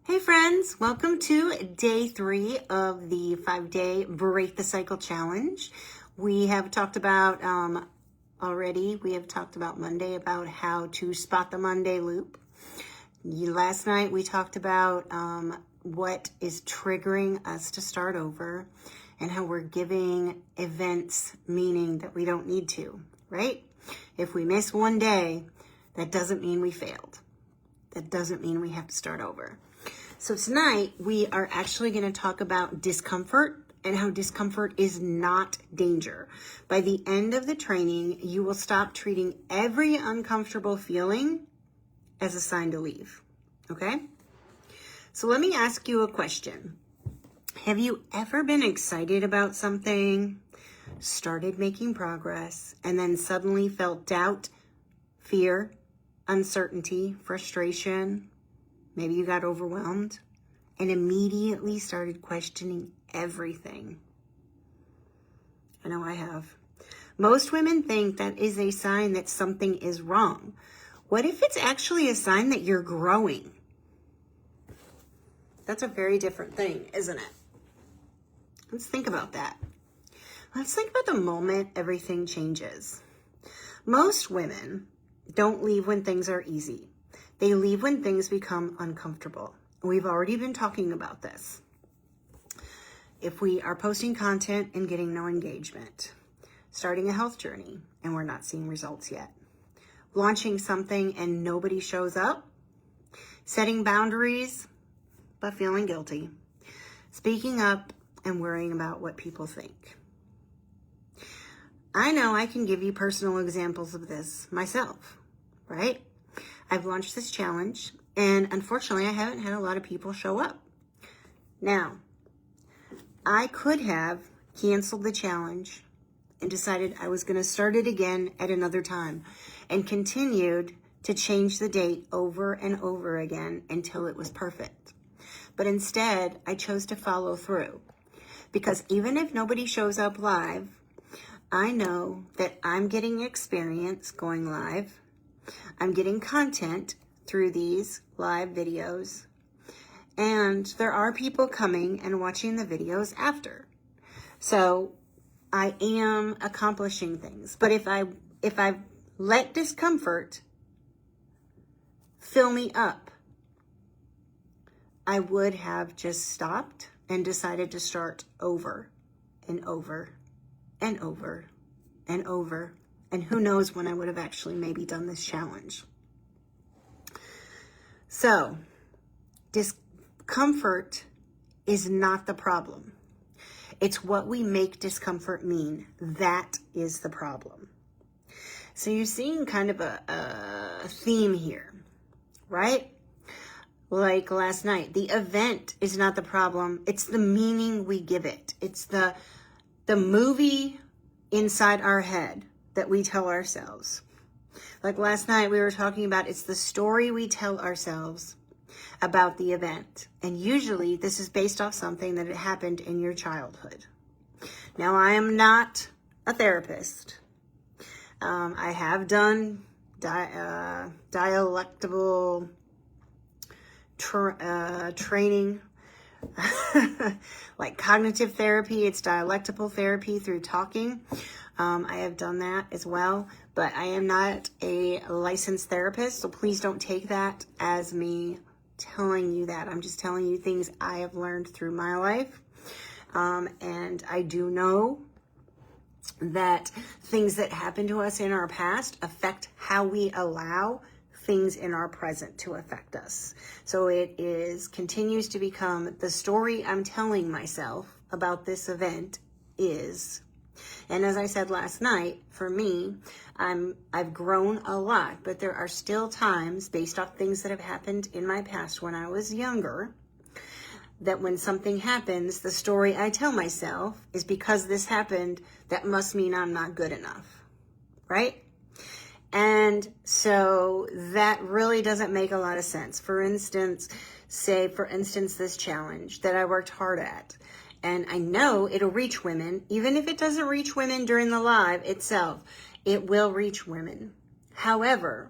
Hey friends, welcome to day 3 of the 5-day Break the Cycle Challenge. We have talked about Monday about how to spot the Monday loop. Last night we talked about what is triggering us to start over and how we're giving events meaning that we don't need to, right? If we miss one day, that doesn't mean we failed. That doesn't mean we have to start over. So tonight we are actually going to talk about discomfort and how discomfort is not danger. By the end of the training, you will stop treating every uncomfortable feeling as a sign to leave. Okay? So let me ask you a question. Have you ever been excited about something, started making progress, and then suddenly felt doubt, fear, uncertainty, frustration? Maybe you got overwhelmed and immediately started questioning everything. I know I have. Most women think that is a sign that something is wrong. What if it's actually a sign that you're growing? That's a very different thing, isn't it? Let's think about that. Let's think about the moment everything changes. Most women don't leave when things are easy. They leave when things become uncomfortable. We've already been talking about this. If we are posting content and getting no engagement, starting a health journey and we're not seeing results yet, launching something and nobody shows up, setting boundaries but feeling guilty, speaking up and worrying about what people think. I know I can give you personal examples of this myself, right? I've launched this challenge, and unfortunately, I haven't had a lot of people show up. Now, I could have canceled the challenge and decided I was going to start it again at another time and continued to change the date over and over again until it was perfect. But instead, I chose to follow through because even if nobody shows up live, I know that I'm getting experience going live. I'm getting content through these live videos, and there are people coming and watching the videos after. So I am accomplishing things. But if I let discomfort fill me up, I would have just stopped and decided to start over and over and over and over. And who knows when I would have actually maybe done this challenge. So, discomfort is not the problem. It's what we make discomfort mean. That is the problem. So you're seeing kind of a theme here, right? Like last night, the event is not the problem. It's the meaning we give it. It's the movie inside our head that we tell ourselves. Like last night we were talking about, it's the story we tell ourselves about the event. And usually this is based off something that had happened in your childhood. Now, I am not a therapist. I have done dialectical training, like cognitive therapy. It's dialectical therapy through talking. I have done that as well, but I am not a licensed therapist, so please don't take that as me telling you that. I'm just telling you things I have learned through my life, and I do know that things that happen to us in our past affect how we allow things in our present to affect us. So it continues to become the story I'm telling myself about this event is. And as I said last night, for me, I've grown a lot, but there are still times based off things that have happened in my past when I was younger, that when something happens, the story I tell myself is because this happened, that must mean I'm not good enough, right? And so that really doesn't make a lot of sense. For instance, this challenge that I worked hard at. And I know it'll reach women, even if it doesn't reach women during the live itself, it will reach women. However,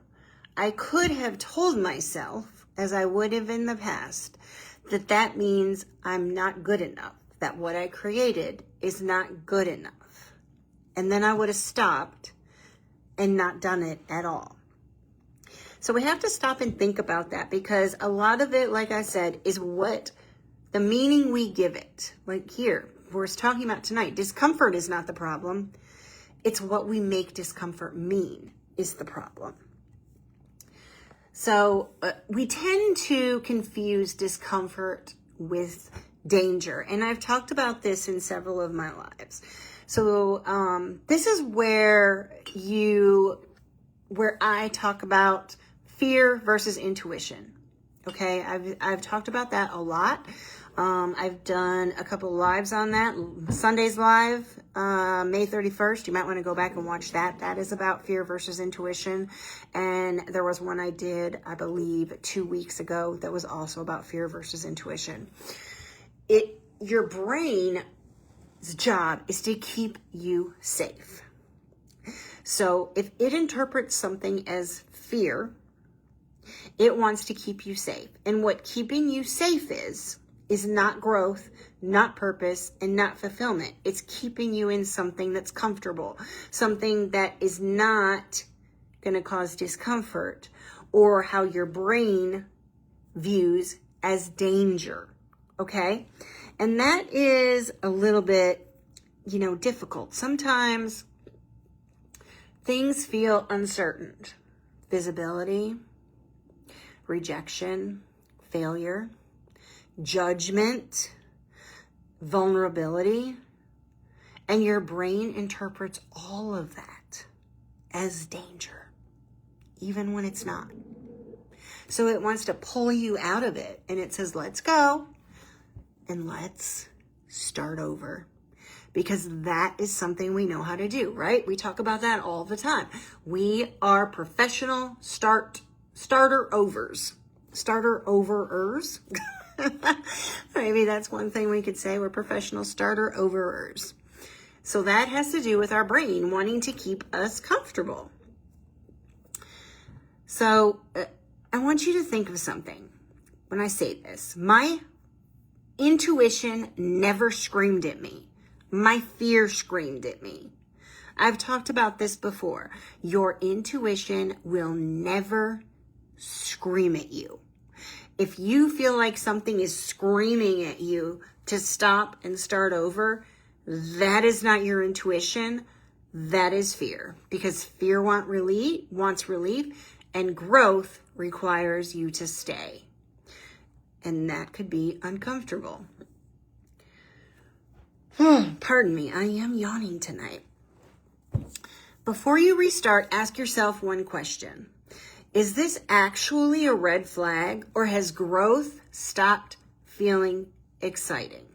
I could have told myself, as I would have in the past, that means I'm not good enough, that what I created is not good enough. And then I would have stopped and not done it at all. So we have to stop and think about that, because a lot of it, like I said, is what the meaning we give it. Like here, we're talking about tonight, discomfort is not the problem. It's what we make discomfort mean is the problem. So we tend to confuse discomfort with danger. And I've talked about this in several of my lives. So this is where I talk about fear versus intuition. Okay, I've talked about that a lot. I've done a couple lives on that. Sunday's live, May 31st. You might want to go back and watch that. That is about fear versus intuition. And there was one I did, I believe, 2 weeks ago that was also about fear versus intuition. Your brain's job is to keep you safe. So if it interprets something as fear, it wants to keep you safe. And what keeping you safe is not growth, not purpose, and not fulfillment. It's keeping you in something that's comfortable, something that is not going to cause discomfort, or how your brain views as danger. Okay? And that is a little bit, difficult. Sometimes things feel uncertain. Visibility, rejection, failure, judgment, vulnerability, and your brain interprets all of that as danger, even when it's not. So it wants to pull you out of it, and it says, let's go and let's start over. Because that is something we know how to do, right? We talk about that all the time. We are professional starter overs. Starter overers. Maybe that's one thing we could say. We're professional starter overers. So that has to do with our brain wanting to keep us comfortable. So I want you to think of something when I say this. My intuition never screamed at me. My fear screamed at me. I've talked about this before. Your intuition will never scream at you. If you feel like something is screaming at you to stop and start over, that is not your intuition. That is fear. Because fear wants relief, and growth requires you to stay. And that could be uncomfortable. Pardon me, I am yawning tonight. Before you restart, ask yourself one question. Is this actually a red flag, or has growth stopped feeling exciting?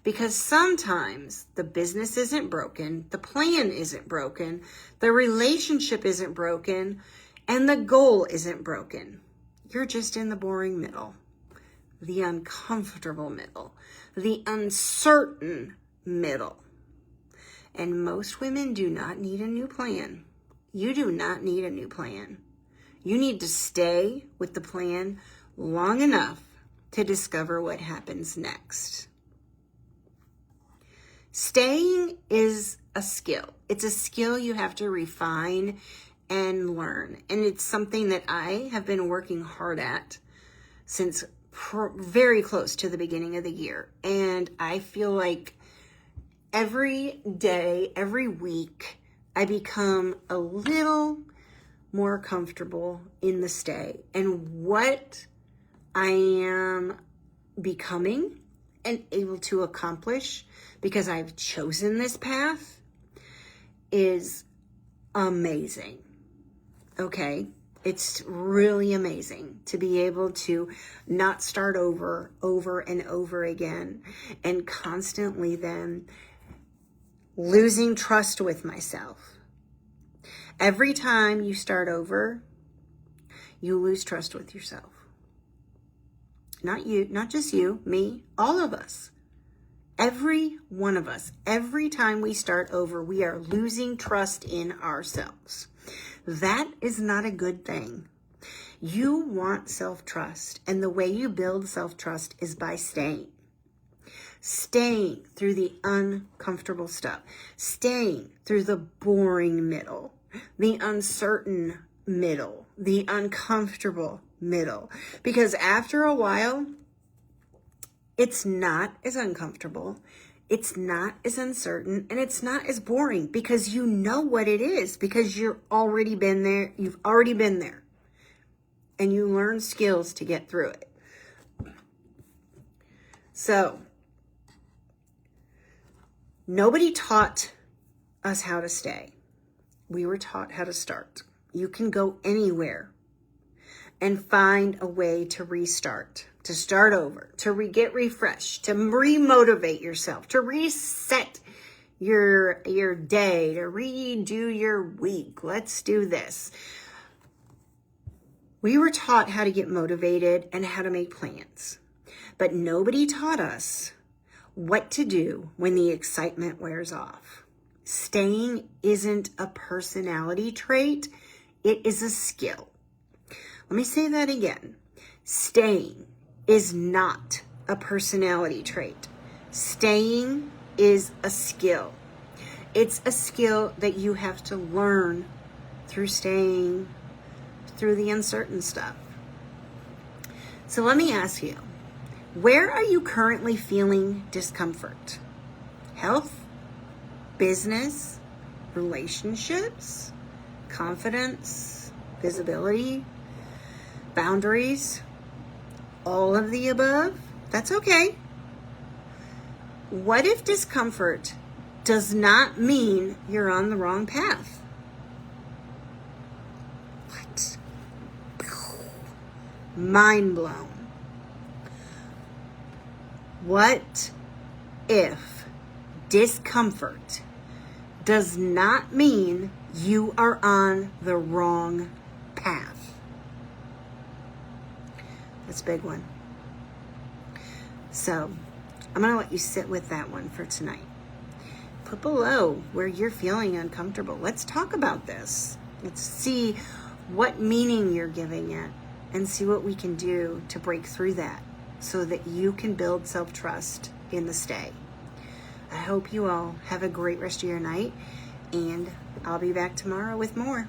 Because sometimes the business isn't broken, the plan isn't broken, the relationship isn't broken, and the goal isn't broken. You're just in the boring middle, the uncomfortable middle, the uncertain middle. And most women do not need a new plan. You do not need a new plan. You need to stay with the plan long enough to discover what happens next. Staying is a skill. It's a skill you have to refine and learn. And it's something that I have been working hard at since very close to the beginning of the year. And I feel like every day, every week, I become a little more comfortable in the stay. And what I am becoming and able to accomplish, because I've chosen this path, is amazing. Okay? It's really amazing to be able to not start over and over again, and constantly then losing trust with myself. Every time you start over, you lose trust with yourself. Not you, not just you, me, all of us. Every one of us. Every time we start over, we are losing trust in ourselves. That is not a good thing. You want self-trust, and the way you build self-trust is by staying. Staying through the uncomfortable stuff. Staying through the boring middle, the uncertain middle, the uncomfortable middle. Because after a while, it's not as uncomfortable, it's not as uncertain, and it's not as boring because you know what it is, because you've already been there, and you learn skills to get through it. So, nobody taught us how to stay. We were taught how to start. You can go anywhere and find a way to restart, to start over, to get refreshed, to remotivate yourself, to reset your day, to redo your week. Let's do this. We were taught how to get motivated and how to make plans, but nobody taught us what to do when the excitement wears off. Staying isn't a personality trait, it is a skill. Let me say that again. Staying is not a personality trait. Staying is a skill. It's a skill that you have to learn through staying through the uncertain stuff. So let me ask you, where are you currently feeling discomfort? Health, business, relationships, confidence, visibility, boundaries, all of the above? That's okay. What if discomfort does not mean you're on the wrong path? What? Mind blown. What if discomfort does not mean you are on the wrong path? That's a big one. So I'm going to let you sit with that one for tonight. Put below where you're feeling uncomfortable. Let's talk about this. Let's see what meaning you're giving it and see what we can do to break through that so that you can build self-trust in the stay. I hope you all have a great rest of your night, and I'll be back tomorrow with more.